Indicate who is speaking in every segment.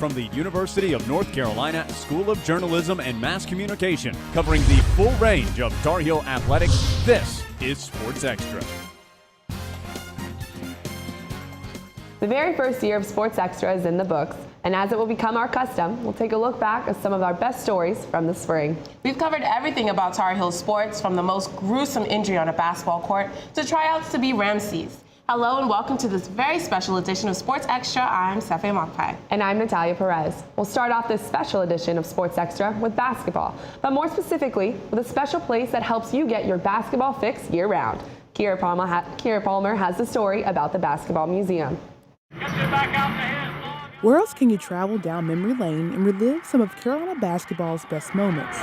Speaker 1: from the University of North Carolina School of Journalism and Mass Communication, covering the full range of Tar Heel athletics. This is Sports Extra.
Speaker 2: The very first year of Sports Extra is in the books, and as it will become our custom, we'll take a look back at some of our best stories from the spring.
Speaker 3: We've covered everything about Tar Heel sports, from the most gruesome injury on a basketball court to tryouts to be Ramses. Hello and welcome to this very special edition of Sports Extra. I'm Sefe Makpai.
Speaker 2: And I'm Natalia Perez. We'll start off this special edition of Sports Extra with basketball, but more specifically with a special place that helps you get your basketball fix year-round. Kira Palmer has the story about the Basketball Museum.
Speaker 4: Where else can you travel down memory lane and relive some of Carolina basketball's best moments?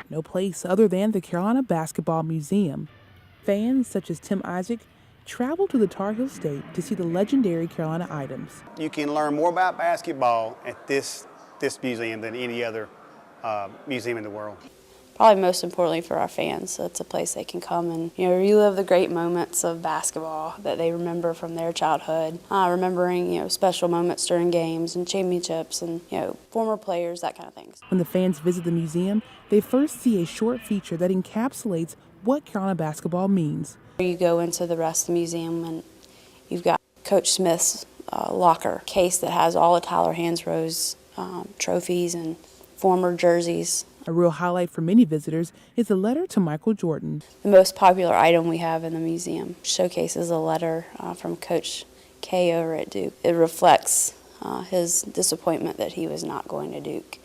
Speaker 4: No place other than the Carolina Basketball Museum. Fans such as Tim Isaac travel to the Tar Heel State to see the legendary Carolina items.
Speaker 5: You can learn more about basketball at this museum than any other museum in the world.
Speaker 6: Probably most importantly for our fans, it's a place they can come and relive the great moments of basketball that they remember from their childhood. Remembering special moments during games and championships and former players, that kind of things.
Speaker 4: When the fans visit the museum, they first see a short feature that encapsulates what Carolina basketball means.
Speaker 6: You go into the rest of the museum and you've got Coach Smith's locker case that has all of Tyler Hansbrough's trophies and former jerseys.
Speaker 4: A real highlight for many visitors is a letter to Michael Jordan.
Speaker 6: The most popular item we have in the museum showcases a letter from Coach K over at Duke. It reflects his disappointment that he was not going to Duke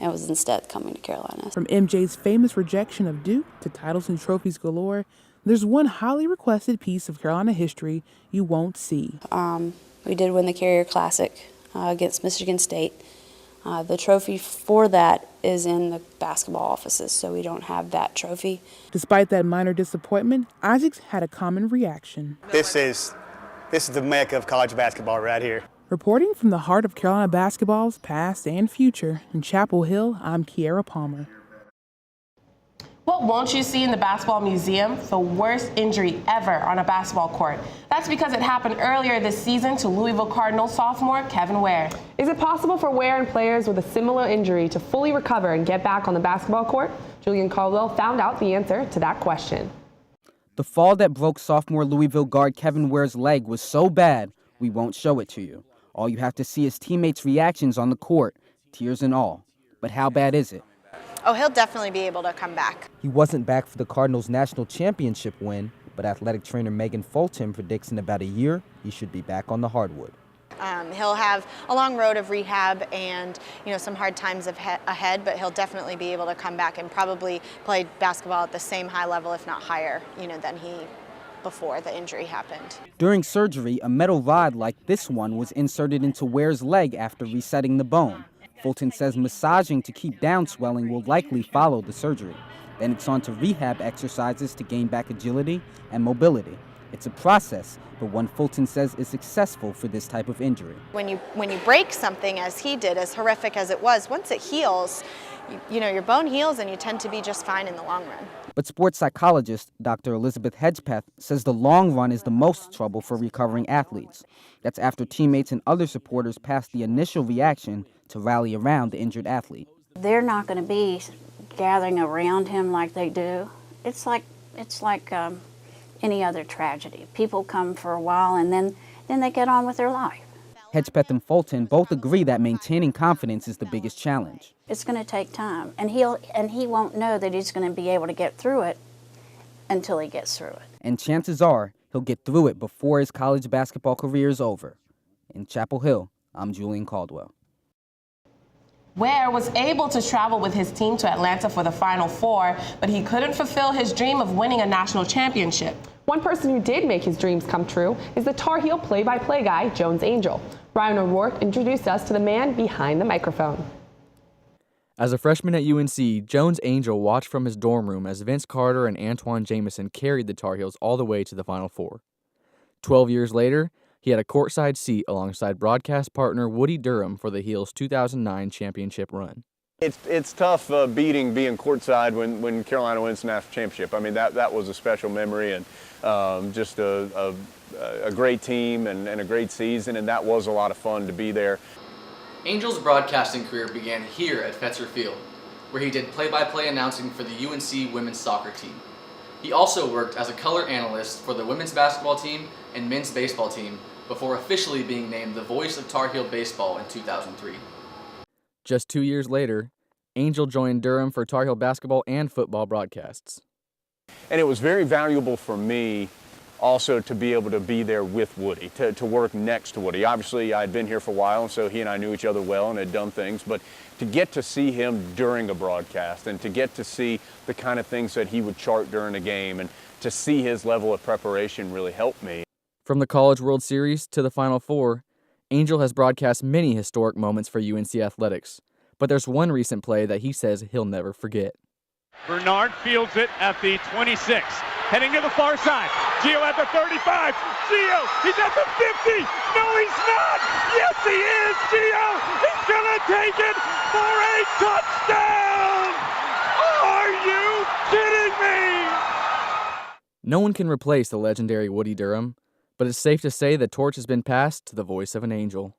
Speaker 6: and was instead coming to Carolina.
Speaker 4: From MJ's famous rejection of Duke to titles and trophies galore, there's one highly requested piece of Carolina history you won't see.
Speaker 6: We did win the Carrier Classic against Michigan State. The trophy for that is in the basketball offices, so we don't have that trophy.
Speaker 4: Despite that minor disappointment, Isaacs had a common reaction.
Speaker 5: This is the mecca of college basketball right here.
Speaker 4: Reporting from the heart of Carolina basketball's past and future, in Chapel Hill, I'm Kiara Palmer.
Speaker 3: What won't you see in the Basketball Museum? The worst injury ever on a basketball court. That's because it happened earlier this season to Louisville Cardinals sophomore Kevin Ware.
Speaker 2: Is it possible for Ware and players with a similar injury to fully recover and get back on the basketball court? Julian Caldwell found out the answer to that question.
Speaker 7: The fall that broke sophomore Louisville guard Kevin Ware's leg was so bad, we won't show it to you. All you have to see is teammates' reactions on the court, tears and all. But how bad is it?
Speaker 8: Oh, he'll definitely be able to come back.
Speaker 7: He wasn't back for the Cardinals' national championship win, but athletic trainer Megan Fulton predicts in about a year he should be back on the hardwood.
Speaker 8: He'll have a long road of rehab and some hard times ahead, but he'll definitely be able to come back and probably play basketball at the same high level, if not higher, than he before the injury happened.
Speaker 7: During surgery, a metal rod like this one was inserted into Ware's leg after resetting the bone. Fulton says massaging to keep down swelling will likely follow the surgery. Then it's on to rehab exercises to gain back agility and mobility. It's a process, but one Fulton says is successful for this type of injury.
Speaker 8: When you break something, as he did, as horrific as it was, once it heals, your bone heals and you tend to be just fine in the long run.
Speaker 7: But sports psychologist Dr. Elizabeth Hedgepeth says the long run is the most trouble for recovering athletes. That's after teammates and other supporters pass the initial reaction to rally around the injured athlete.
Speaker 9: They're not going to be gathering around him like they do. It's like any other tragedy. People come for a while and then they get on with their life.
Speaker 7: Hedgepeth and Fulton both agree that maintaining confidence is the biggest challenge.
Speaker 9: It's going to take time, and he won't know that he's going to be able to get through it until he gets through it.
Speaker 7: And chances are he'll get through it before his college basketball career is over. In Chapel Hill, I'm Julian Caldwell.
Speaker 3: Ware was able to travel with his team to Atlanta for the Final Four, but he couldn't fulfill his dream of winning a national championship.
Speaker 2: One person who did make his dreams come true is the Tar Heel play-by-play guy, Jones Angell. Ryan O'Rourke introduced us to the man behind the microphone.
Speaker 10: As a freshman at UNC, Jones Angell watched from his dorm room as Vince Carter and Antoine Jamison carried the Tar Heels all the way to the Final Four. 12 years later, he had a courtside seat alongside broadcast partner Woody Durham for the Heels' 2009 championship run.
Speaker 11: It's tough being courtside when Carolina wins the national championship. I mean, that was a special memory, and just a great team and a great season, and that was a lot of fun to be there.
Speaker 10: Angel's broadcasting career began here at Fetzer Field, where he did play-by-play announcing for the UNC women's soccer team. He also worked as a color analyst for the women's basketball team and men's baseball team before officially being named the voice of Tar Heel baseball in 2003. Just 2 years later, Angel joined Durham for Tar Heel basketball and football broadcasts.
Speaker 11: And it was very valuable for me also to be able to be there with Woody, to work next to Woody. Obviously, I had been here for a while, and so he and I knew each other well and had done things, but to get to see him during a broadcast and to get to see the kind of things that he would chart during a game and to see his level of preparation really helped me.
Speaker 10: From the College World Series to the Final Four, Angel has broadcast many historic moments for UNC athletics, but there's one recent play that he says he'll never forget.
Speaker 1: Bernard fields it at the 26, heading to the far side. Gio at the 35. Gio, he's at the 50. No, he's not. Yes, he is. Gio, he's going to take it for a touchdown. Are you kidding me?
Speaker 10: No one can replace the legendary Woody Durham, but it's safe to say the torch has been passed to the voice of an angel.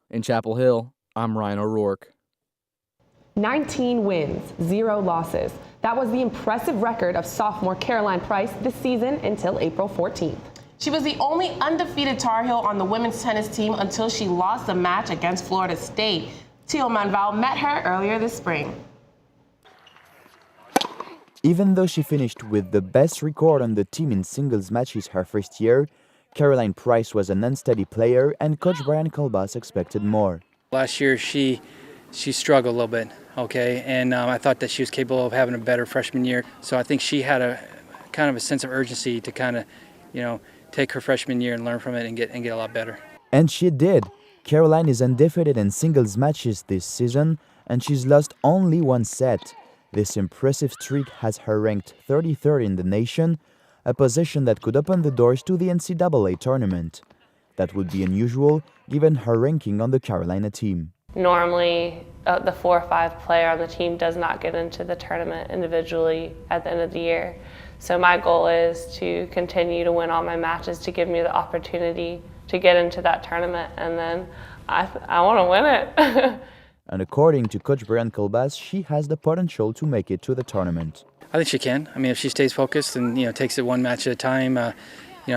Speaker 10: In Chapel Hill, I'm Ryan O'Rourke.
Speaker 2: 19 wins, 0 losses. That was the impressive record of sophomore Caroline Price this season until April 14th.
Speaker 3: She was the only undefeated Tar Heel on the women's tennis team until she lost a match against Florida State. Teal Manval met her earlier this spring.
Speaker 12: Even though she finished with the best record on the team in singles matches her first year, Caroline Price was an unsteady player and Coach Brian Kolbas expected more.
Speaker 13: Last year she struggled a little bit, okay, and I thought that she was capable of having a better freshman year. So I think she had a kind of a sense of urgency to kind of, take her freshman year and learn from it and get a lot better.
Speaker 12: And she did. Caroline is undefeated in singles matches this season, and she's lost only one set. This impressive streak has her ranked 33rd in the nation, a position that could open the doors to the NCAA tournament. That would be unusual given her ranking on the Carolina team.
Speaker 14: Normally, the 4 or 5 player on the team does not get into the tournament individually at the end of the year. So my goal is to continue to win all my matches to give me the opportunity to get into that tournament, and then I want to win it.
Speaker 12: And according to Coach Brian Kolbas, she has the potential to make it to the tournament.
Speaker 13: I think she can. I mean, if she stays focused and takes it one match at a time, I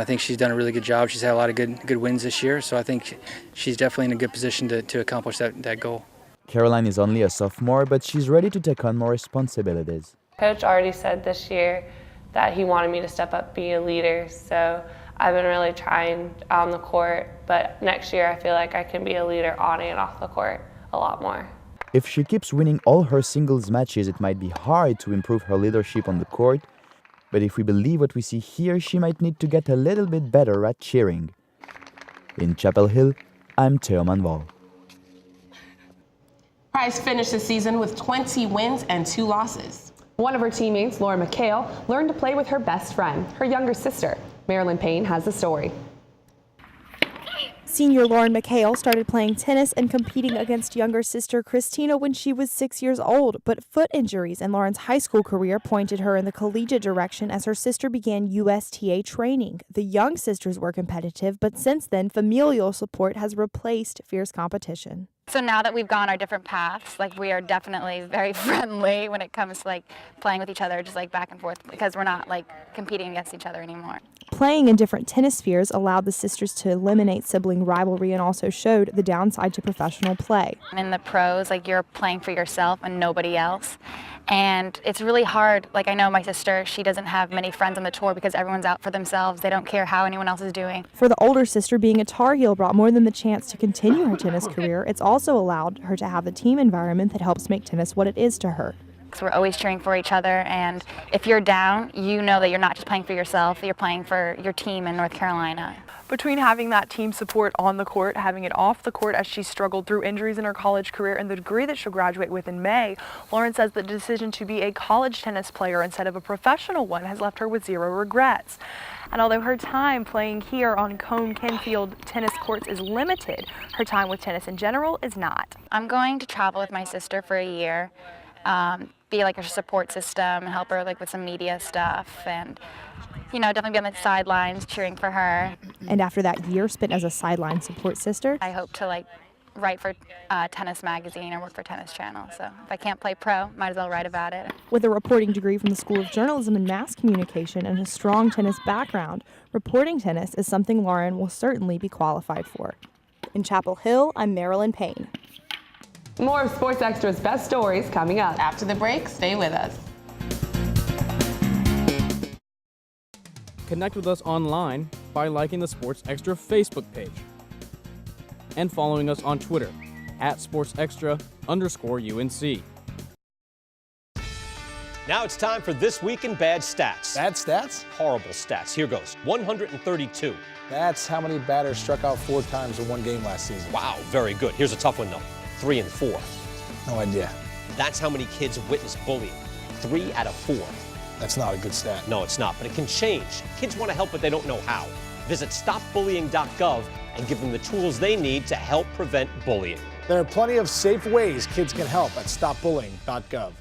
Speaker 13: think she's done a really good job. She's had a lot of good wins this year, so I think she's definitely in a good position to accomplish that goal.
Speaker 12: Caroline is only a sophomore, but she's ready to take on more responsibilities.
Speaker 14: Coach already said this year that he wanted me to step up, be a leader, so I've been really trying on the court, but next year I feel like I can be a leader on and off the court a lot more.
Speaker 12: If she keeps winning all her singles matches, it might be hard to improve her leadership on the court. But if we believe what we see here, she might need to get a little bit better at cheering. In Chapel Hill, I'm Theo Manval.
Speaker 3: Price finished the season with 20 wins and 2 losses.
Speaker 2: One of her teammates, Laura McHale, learned to play with her best friend, her younger sister. Marilyn Payne has the story.
Speaker 15: Senior Lauren McHale started playing tennis and competing against younger sister Christina when she was 6 years old, but foot injuries in Lauren's high school career pointed her in the collegiate direction as her sister began USTA training. The young sisters were competitive, but since then, familial support has replaced fierce competition.
Speaker 16: So now that we've gone our different paths, we are definitely very friendly when it comes to playing with each other, just back and forth, because we're not competing against each other anymore.
Speaker 15: Playing in different tennis spheres allowed the sisters to eliminate sibling rivalry and also showed the downside to professional play.
Speaker 16: In the pros, you're playing for yourself and nobody else. And it's really hard. I know my sister, she doesn't have many friends on the tour because everyone's out for themselves. They don't care how anyone else is doing.
Speaker 15: For the older sister, being a Tar Heel brought more than the chance to continue her tennis career. It's also allowed her to have the team environment that helps make tennis what it is to her.
Speaker 16: we're always cheering for each other, and if you're down, you know that you're not just playing for yourself, you're playing for your team in North Carolina.
Speaker 15: Between having that team support on the court, having it off the court as she struggled through injuries in her college career, and the degree that she'll graduate with in May, Lauren says the decision to be a college tennis player instead of a professional one has left her with zero regrets. And although her time playing here on Cone Kenfield tennis courts is limited, her time with tennis in general is not.
Speaker 16: I'm going to travel with my sister for a year, be like a support system, help her like with some media stuff, and definitely be on the sidelines cheering for her.
Speaker 15: And after that year spent as a sideline support sister,
Speaker 16: I hope to write for Tennis Magazine or work for Tennis Channel. So if I can't play pro, might as well write about it.
Speaker 15: With a reporting degree from the School of Journalism and Mass Communication and a strong tennis background, reporting tennis is something Lauren will certainly be qualified for. In Chapel Hill, I'm Marilyn Payne.
Speaker 2: More of Sports Extra's best stories coming up.
Speaker 3: After the break, stay with us.
Speaker 17: Connect with us online by liking the Sports Extra Facebook page and following us on Twitter @SportsExtra_UNC.
Speaker 18: Now it's time for This Week in Bad Stats.
Speaker 19: Bad stats?
Speaker 18: Horrible stats. Here goes. 132.
Speaker 19: That's how many batters struck out 4 times in one game last season.
Speaker 18: Wow, very good. Here's a tough one, though. 3 and 4.
Speaker 19: No idea.
Speaker 18: That's how many kids witness bullying. 3 out of 4.
Speaker 19: That's not a good stat.
Speaker 18: No, it's not, but it can change. Kids want to help, but they don't know how. Visit stopbullying.gov and give them the tools they need to help prevent bullying.
Speaker 19: There are plenty of safe ways kids can help at stopbullying.gov.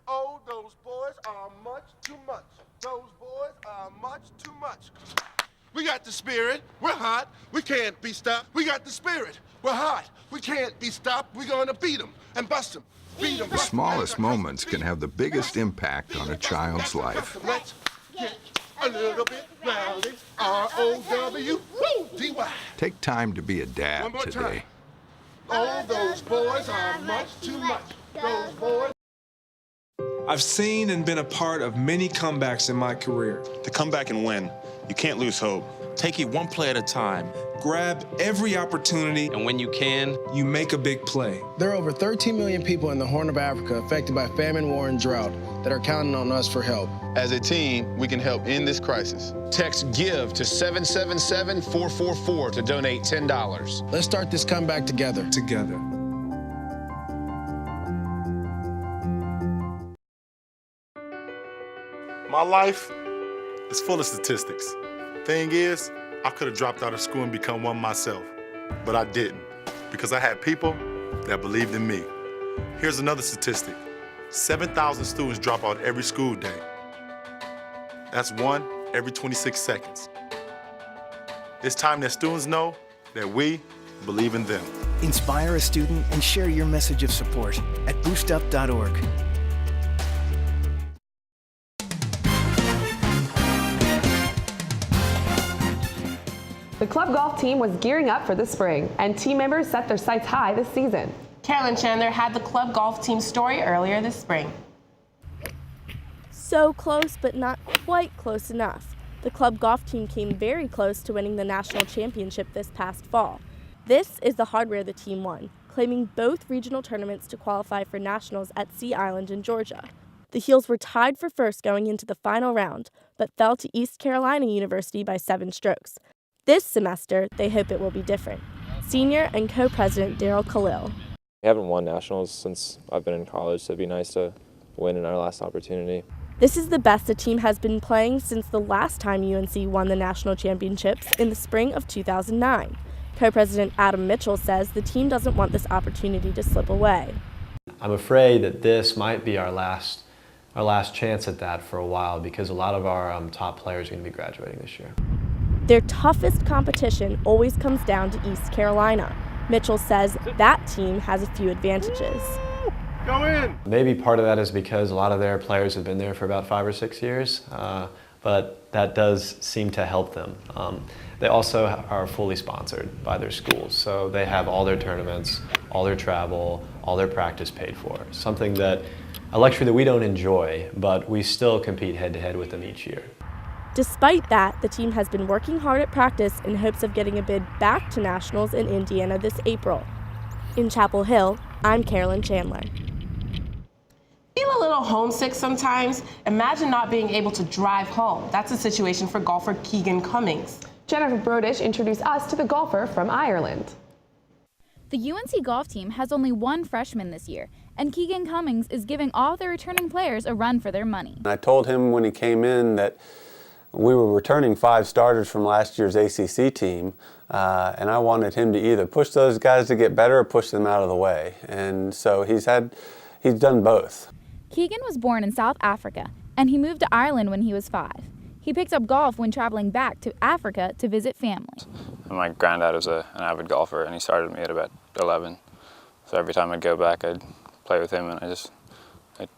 Speaker 20: Oh, those boys are much too much. Those boys are much too much. We got the spirit. We're hot. We can't be stopped. We got the spirit. We're hot. We can't be stopped. We're going to beat them and bust them.
Speaker 21: The smallest moments can have the biggest impact on a child's life.
Speaker 20: Let's get a little bit rowdy. R-O-W-D-Y.
Speaker 21: Take time to be a dad today.
Speaker 20: All those boys are much too much. Those boys.
Speaker 22: I've seen and been a part of many comebacks in my career.
Speaker 23: To come back and win, you can't lose hope.
Speaker 22: Take it one play at a time. Grab every opportunity, and when you can, you make a big play.
Speaker 24: There are over 13 million people in the Horn of Africa affected by famine, war, and drought that are counting on us for help.
Speaker 25: As a team, we can help end this crisis. Text GIVE to 777-444 to donate $10.
Speaker 24: Let's start this comeback together.
Speaker 26: My life is full of statistics. Thing is, I could have dropped out of school and become one myself, but I didn't because I had people that believed in me. Here's another statistic. 7,000 students drop out every school day. That's 1 every 26 seconds. It's time that students know that we believe in them.
Speaker 27: Inspire a student and share your message of support at boostup.org.
Speaker 2: The club golf team was gearing up for the spring, and team members set their sights high this season.
Speaker 3: Carolyn Chandler had the club golf team story earlier this spring.
Speaker 28: So close, but not quite close enough. The club golf team came very close to winning the national championship this past fall. This is the hardware the team won, claiming both regional tournaments to qualify for nationals at Sea Island in Georgia. The Heels were tied for first going into the final round, but fell to East Carolina University by 7 strokes. This semester, they hope it will be different. Senior and co-president Daryl Khalil.
Speaker 29: We haven't won nationals since I've been in college, so it'd be nice to win in our last opportunity.
Speaker 28: This is the best the team has been playing since the last time UNC won the national championships in the spring of 2009. Co-president Adam Mitchell says the team doesn't want this opportunity to slip away.
Speaker 30: I'm afraid that this might be our last chance at that for a while because a lot of our top players are going to be graduating this year.
Speaker 28: Their toughest competition always comes down to East Carolina. Mitchell says that team has a few advantages.
Speaker 20: Go in!
Speaker 30: Maybe part of that is because a lot of their players have been there for about 5 or 6 years, but that does seem to help them. They also are fully sponsored by their schools, so they have all their tournaments, all their travel, all their practice paid for. Something that, a luxury that we don't enjoy, but we still compete head-to-head with them each year.
Speaker 28: Despite that, the team has been working hard at practice in hopes of getting a bid back to nationals in Indiana this April. In Chapel Hill, I'm Carolyn Chandler.
Speaker 3: Feel a little homesick sometimes? Imagine not being able to drive home. That's a situation for golfer Keegan Cummings.
Speaker 2: Jennifer Brodish introduced us to the golfer from Ireland.
Speaker 1: The UNC golf team has only one freshman this year, and Keegan Cummings is giving all the returning players a run for their money.
Speaker 4: I told him when he came in that we were returning 5 starters from last year's ACC team, and I wanted him to either push those guys to get better or push them out of the way. And so he's done both.
Speaker 1: Keegan was born in South Africa, and he moved to Ireland when he was 5. He picked up golf when traveling back to Africa to visit family.
Speaker 5: My granddad was an avid golfer, and he started me at about 11. So every time I'd go back, I'd play with him, and it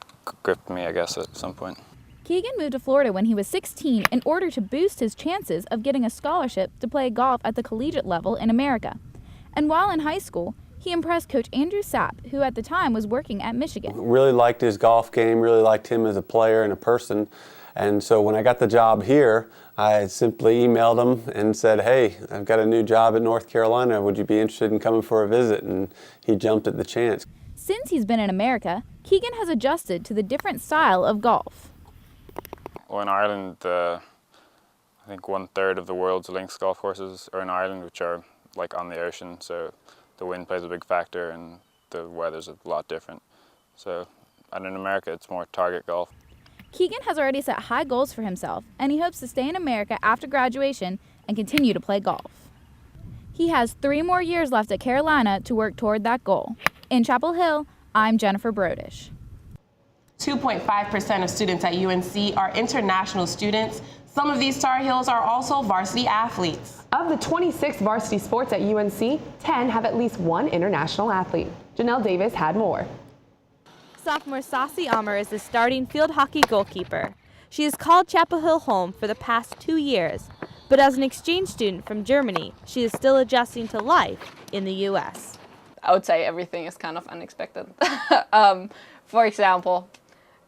Speaker 5: gripped me, I guess, at some point.
Speaker 1: Keegan moved to Florida when he was 16 in order to boost his chances of getting a scholarship to play golf at the collegiate level in America. And while in high school, he impressed Coach Andrew Sapp, who at the time was working at Michigan.
Speaker 4: Really liked his golf game, really liked him as a player and a person. And so when I got the job here, I simply emailed him and said, hey, I've got a new job at North Carolina. Would you be interested in coming for a visit? And he jumped at the chance.
Speaker 1: Since he's been in America, Keegan has adjusted to the different style of golf.
Speaker 5: Well, in Ireland, I think 1/3 of the world's links golf courses are in Ireland, which are like on the ocean. So the wind plays a big factor and the weather's a lot different. And in America, it's more target golf.
Speaker 1: Keegan has already set high goals for himself, and he hopes to stay in America after graduation and continue to play golf. He has 3 more years left at Carolina to work toward that goal. In Chapel Hill, I'm Jennifer Brodish.
Speaker 3: 2.5% of students at UNC are international students. Some of these Tar Heels are also varsity athletes.
Speaker 2: Of the 26 varsity sports at UNC, 10 have at least one international athlete. Janelle Davis had more.
Speaker 15: Sophomore Saucy Amr is the starting field hockey goalkeeper. She has called Chapel Hill home for the past 2 years, but as an exchange student from Germany, she is still adjusting to life in the U.S.
Speaker 6: I would say everything is kind of unexpected. For example,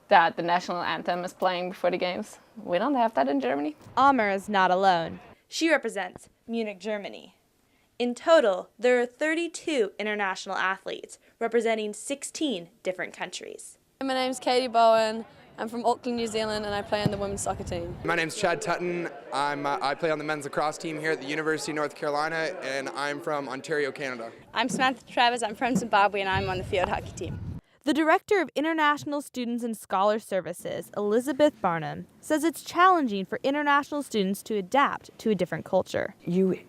Speaker 6: that the national anthem is playing before the games. We don't have that in Germany.
Speaker 15: Amr is not alone. She represents Munich, Germany. In total, there are 32 international athletes representing 16 different countries.
Speaker 7: My name's Katie Bowen. I'm from Auckland, New Zealand, and I play on the women's soccer team.
Speaker 8: My name's Chad Tutton. I play on the men's lacrosse team here at the University of North Carolina, and I'm from Ontario, Canada.
Speaker 7: I'm Samantha Travers. I'm from Zimbabwe, and I'm on the field hockey team.
Speaker 15: The Director of International Students and Scholar Services, Elizabeth Barnum, says it's challenging for international students to adapt to a different culture.
Speaker 9: You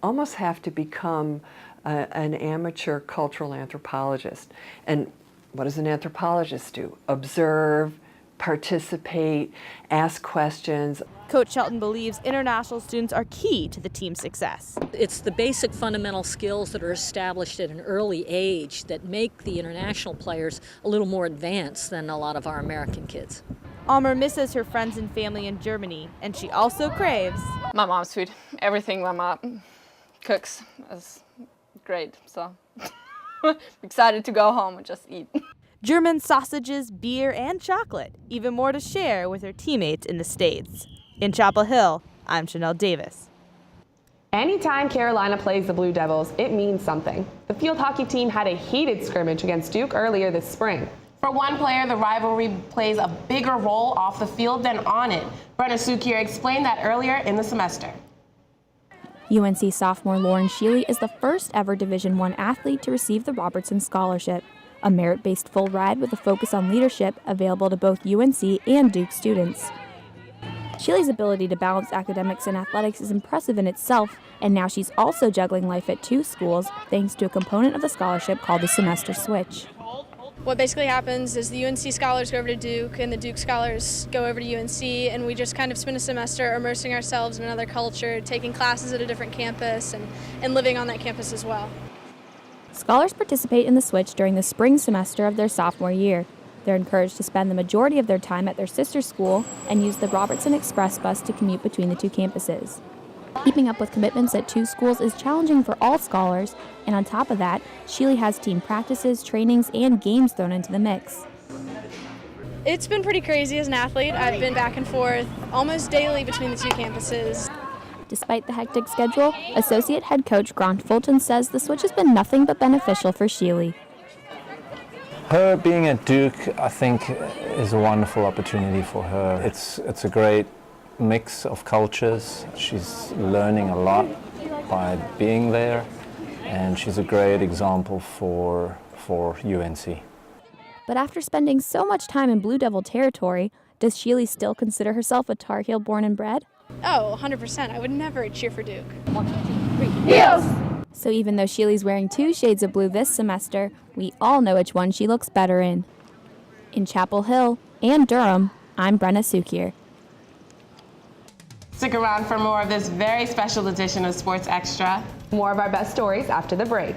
Speaker 9: almost have to become an amateur cultural anthropologist. And what does an anthropologist do? Observe, participate, ask questions.
Speaker 15: Coach Shelton believes international students are key to the team's success.
Speaker 10: It's the basic fundamental skills that are established at an early age that make the international players a little more advanced than a lot of our American kids.
Speaker 15: Amr misses her friends and family in Germany, and she also craves
Speaker 6: my mom's food. Everything my mom cooks is great, so excited to go home and just eat.
Speaker 15: German sausages, beer, and chocolate. Even more to share with her teammates in the States. In Chapel Hill, I'm Chanel Davis.
Speaker 2: Anytime Carolina plays the Blue Devils, it means something. The field hockey team had a heated scrimmage against Duke earlier this spring.
Speaker 3: For one player, the rivalry plays a bigger role off the field than on it. Brenna Sukir explained that earlier in the semester.
Speaker 1: UNC sophomore Lauren Sheely is the first ever Division I athlete to receive the Robertson Scholarship, a merit-based full ride with a focus on leadership available to both UNC and Duke students. Sheely's ability to balance academics and athletics is impressive in itself, and now she's also juggling life at 2 schools thanks to a component of the scholarship called the Semester Switch.
Speaker 7: What basically happens is the UNC scholars go over to Duke and the Duke scholars go over to UNC, and we just kind of spend a semester immersing ourselves in another culture, taking classes at a different campus and living on that campus as well.
Speaker 1: Scholars participate in the Switch during the spring semester of their sophomore year. They're encouraged to spend the majority of their time at their sister school and use the Robertson Express bus to commute between the 2 campuses. Keeping up with commitments at 2 schools is challenging for all scholars, and on top of that, Sheely has team practices, trainings, and games thrown into the mix.
Speaker 7: It's been pretty crazy as an athlete. I've been back and forth almost daily between the 2 campuses.
Speaker 1: Despite the hectic schedule, Associate Head Coach Grant Fulton says the switch has been nothing but beneficial for Sheely.
Speaker 11: Her being at Duke, I think, is a wonderful opportunity for her. It's a great mix of cultures. She's learning a lot by being there, and she's a great example for UNC.
Speaker 1: But after spending so much time in Blue Devil territory, does Sheely still consider herself a Tar Heel born and bred?
Speaker 7: Oh, 100%. I would never cheer for Duke.
Speaker 1: 1, 2, 3, Heels! So even though Sheely's wearing 2 shades of blue this semester, we all know which one she looks better in. In Chapel Hill and Durham, I'm Brenna Sukir.
Speaker 3: Stick around for more of this very special edition of Sports Extra.
Speaker 2: More of our best stories after the break.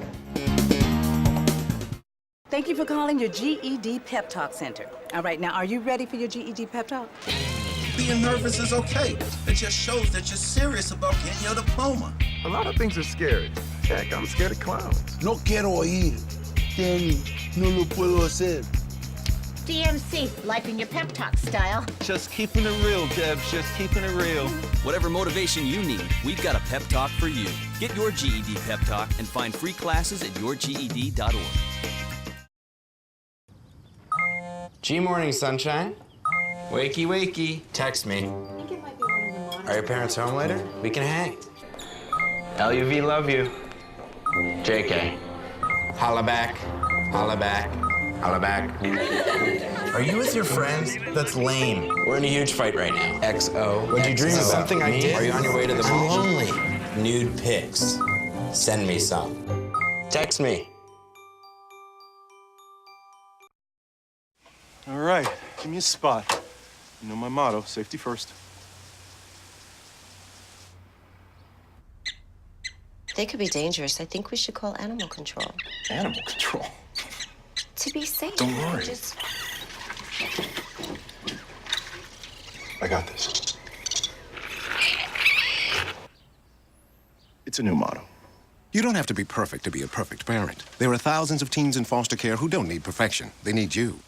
Speaker 12: Thank you for calling your GED Pep Talk Center. All right, now are you ready for your GED Pep Talk?
Speaker 13: Being nervous is okay. It just shows that you're serious about getting your diploma.
Speaker 20: A lot of things are scary. Heck, I'm scared of clowns.
Speaker 13: No quiero ir. Danny, no lo puedo hacer.
Speaker 14: DMC, life in your pep talk style.
Speaker 16: Just keeping it real, Debs, just keeping it real.
Speaker 17: Whatever motivation you need, we've got a pep talk for you. Get your GED pep talk and find free classes at yourged.org.
Speaker 18: G-Morning, sunshine. Wakey, wakey. Text me. Are your parents home later? We can hang. LUV, love you. JK. Holla back. Holla back. Holla back. Are you with your friends? That's lame. We're in a huge fight right now. XO. What'd you dream about? Something I did? Are you on your way to the mall? I'm lonely. Nude pics. Send me some. Text me.
Speaker 19: All right, give me a spot. You know my motto, safety first.
Speaker 21: They could be dangerous. I think we should call animal control.
Speaker 19: Animal control?
Speaker 21: To be safe.
Speaker 19: Don't worry.
Speaker 21: Just...
Speaker 19: I got this. It's a new motto.
Speaker 23: You don't have to be perfect to be a perfect parent. There are thousands of teens in foster care who don't need perfection. They need you.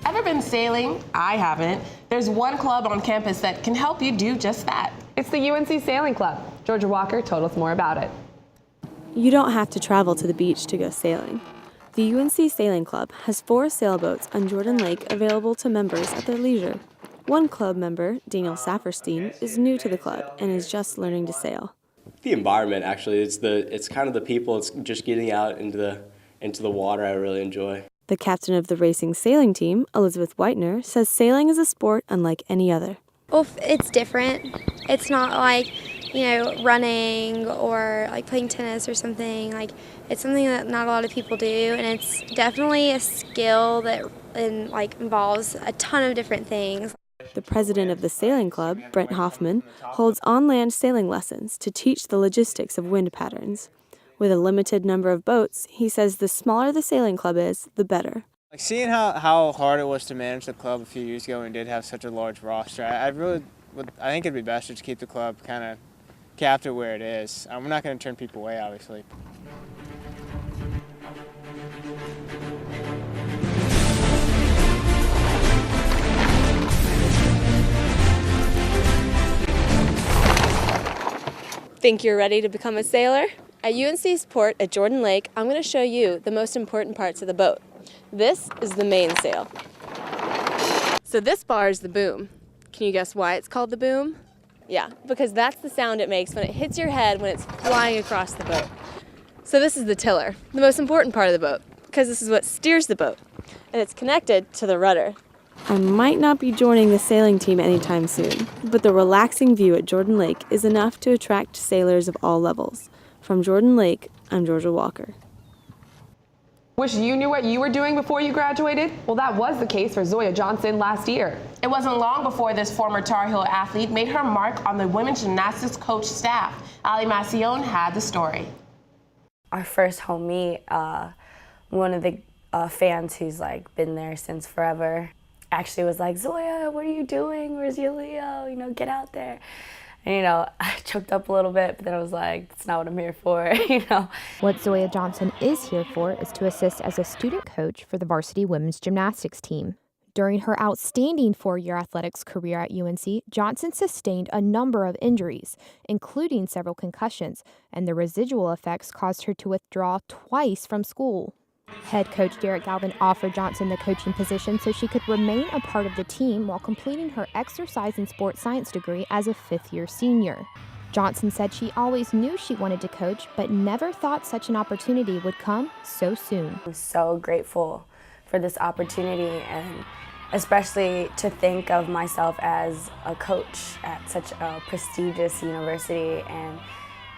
Speaker 3: Ever been sailing? I haven't. There's one club on campus that can help you do just that.
Speaker 2: It's the UNC Sailing Club. Georgia Walker told us more about it.
Speaker 31: You don't have to travel to the beach to go sailing. The UNC Sailing Club has 4 sailboats on Jordan Lake available to members at their leisure. One club member, Daniel Saferstein, is new to the club and is just learning to sail.
Speaker 32: The environment, actually, it's kind of the people. It's just getting out into the water I really enjoy.
Speaker 31: The captain of the racing sailing team, Elizabeth Whitener, says sailing is a sport unlike any other.
Speaker 33: Well, it's different. It's not like, running or like playing tennis or something. Like, it's something that not a lot of people do, and it's definitely a skill that involves a ton of different things.
Speaker 31: The president of the sailing club, Brent Hoffman, holds on-land sailing lessons to teach the logistics of wind patterns. With a limited number of boats, he says the smaller the sailing club is, the better.
Speaker 34: Like seeing how hard it was to manage the club a few years ago when we did have such a large roster, I think it'd be best to just keep the club kind of captive where it is. We're not going to turn people away, obviously.
Speaker 31: Think you're ready to become a sailor? At UNC's port at Jordan Lake, I'm going to show you the most important parts of the boat. This is the mainsail. So this bar is the boom. Can you guess why it's called the boom? Yeah, because that's the sound it makes when it hits your head when it's flying across the boat. So this is the tiller, the most important part of the boat, because this is what steers the boat, and it's connected to the rudder. I might not be joining the sailing team anytime soon, but the relaxing view at Jordan Lake is enough to attract sailors of all levels. From Jordan Lake, I'm Georgia Walker.
Speaker 2: Wish you knew what you were doing before you graduated? Well, that was the case for Zoya Johnson last year.
Speaker 3: It wasn't long before this former Tar Heel athlete made her mark on the women's gymnastics coach staff. Ali Macion had the story.
Speaker 35: Our first home meet, one of the fans who's been there since forever actually was like, "Zoya, what are you doing? Where's your Leo? Get out there." And, I choked up a little bit, but then I was like, that's not what I'm here for,
Speaker 1: What Zoya Johnson is here for is to assist as a student coach for the varsity women's gymnastics team. During her outstanding four-year athletics career at UNC, Johnson sustained a number of injuries, including several concussions, and the residual effects caused her to withdraw twice from school. Head coach Derek Galvin offered Johnson the coaching position so she could remain a part of the team while completing her exercise and sports science degree as a fifth-year senior. Johnson said she always knew she wanted to coach, but never thought such an opportunity would come so soon.
Speaker 35: I'm so grateful for this opportunity, and especially to think of myself as a coach at such a prestigious university, and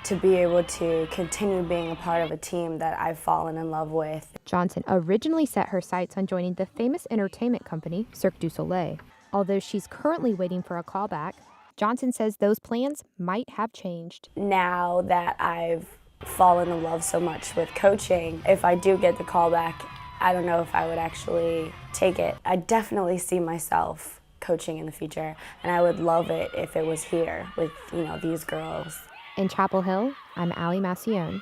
Speaker 35: to be able to continue being a part of a team that I've fallen in love with.
Speaker 1: Johnson originally set her sights on joining the famous entertainment company, Cirque du Soleil. Although she's currently waiting for a callback, Johnson says those plans might have changed.
Speaker 35: Now that I've fallen in love so much with coaching, if I do get the callback, I don't know if I would actually take it. I definitely see myself coaching in the future, and I would love it if it was here with, these girls.
Speaker 1: In Chapel Hill, I'm Allie Massione.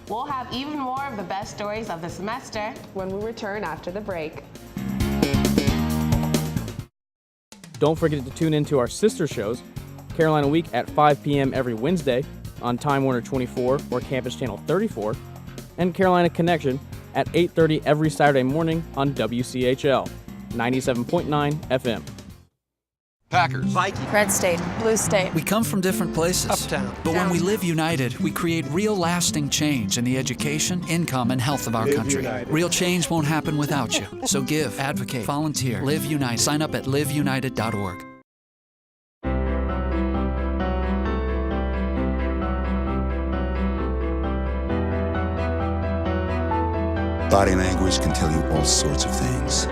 Speaker 3: We'll have even more of the best stories of the semester
Speaker 2: when we return after the break.
Speaker 4: Don't forget to tune in to our sister shows, Carolina Week at 5 p.m. every Wednesday on Time Warner 24 or Campus Channel 34, and Carolina Connection at 8:30 every Saturday morning on WCHL 97.9 FM.
Speaker 5: Packers, Vikings,
Speaker 6: Red State, Blue State.
Speaker 5: We come from different places.
Speaker 6: Uptown.
Speaker 5: But when we live united, we create real lasting change in the education, income, and health of our country.
Speaker 8: United.
Speaker 5: Real change won't happen without you. So give, advocate, volunteer, Live United. Sign up at liveunited.org.
Speaker 9: Body language can tell you all sorts of things.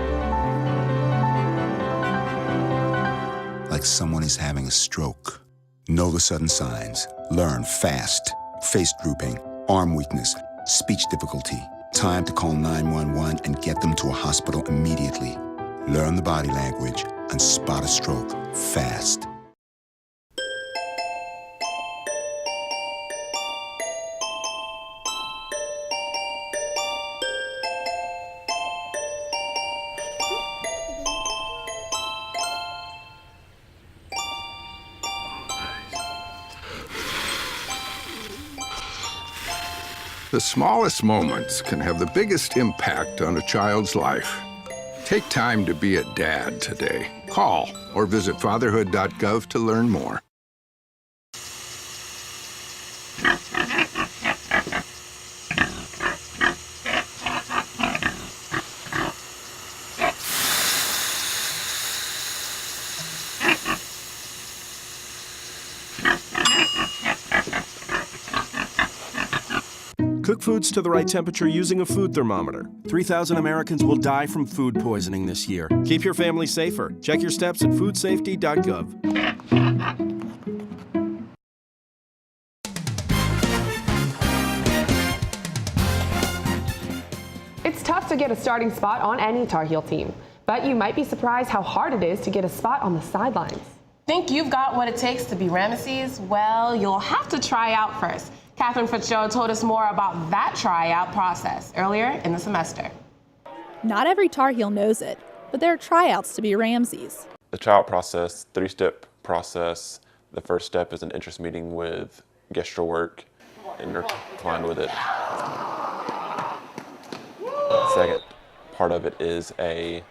Speaker 9: Like someone is having a stroke. Know the sudden signs. Learn fast. Face drooping, arm weakness, speech difficulty. Time to call 911 and get them to a hospital immediately. Learn the body language and spot a stroke fast.
Speaker 10: The smallest moments can have the biggest impact on a child's life. Take time to be a dad today. Call or visit fatherhood.gov to learn more.
Speaker 19: Cook foods to the right temperature using a food thermometer. 3,000 Americans will die from food poisoning this year. Keep your family safer. Check your steps at foodsafety.gov.
Speaker 2: It's tough to get a starting spot on any Tar Heel team, but you might be surprised how hard it is to get a spot on the sidelines.
Speaker 3: Think you've got what it takes to be Ramesses? Well, you'll have to try out first. Catherine Fitzgerald told us more about that tryout process earlier in the semester.
Speaker 15: Not every Tar Heel knows it, but there are tryouts to be Ramesses.
Speaker 22: The tryout process, three-step process. The first step is an interest meeting with gestural work, intertwined with it. The second part of it is a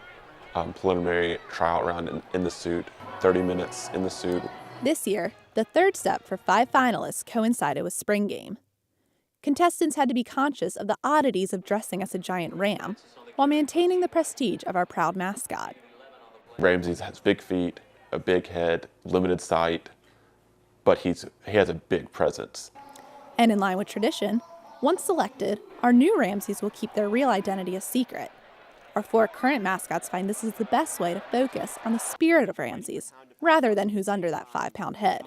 Speaker 22: preliminary tryout round in the suit, 30 minutes in the suit.
Speaker 15: This year, the third step for 5 finalists coincided with spring game. Contestants had to be conscious of the oddities of dressing as a giant ram while maintaining the prestige of our proud mascot.
Speaker 22: Ramesses has big feet, a big head, limited sight, but he has a big presence.
Speaker 15: And in line with tradition, once selected, our new Ramesses will keep their real identity a secret. Our 4 current mascots find this is the best way to focus on the spirit of Ramesses, rather than who's under that 5-pound head.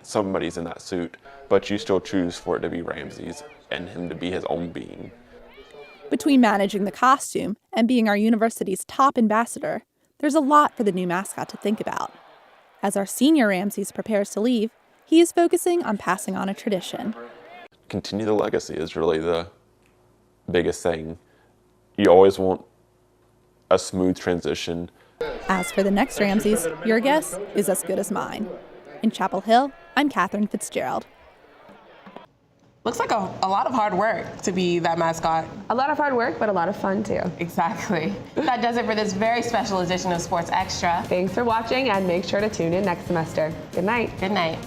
Speaker 22: Somebody's in that suit, but you still choose for it to be Ramesses and him to be his own being.
Speaker 15: Between managing the costume and being our university's top ambassador, there's a lot for the new mascot to think about. As our senior Ramesses prepares to leave, he is focusing on passing on a tradition.
Speaker 22: Continue the legacy is really the biggest thing. you always want a smooth transition.
Speaker 15: As for the next Ramses, your guess is as good as mine. In Chapel Hill, I'm Catherine Fitzgerald.
Speaker 3: Looks like a lot of hard work to be that mascot.
Speaker 2: A lot of hard work, but a lot of fun too.
Speaker 3: Exactly. That does it for this very special edition of Sports Extra.
Speaker 2: Thanks for watching, and make sure to tune in next semester. Good night.
Speaker 3: Good night.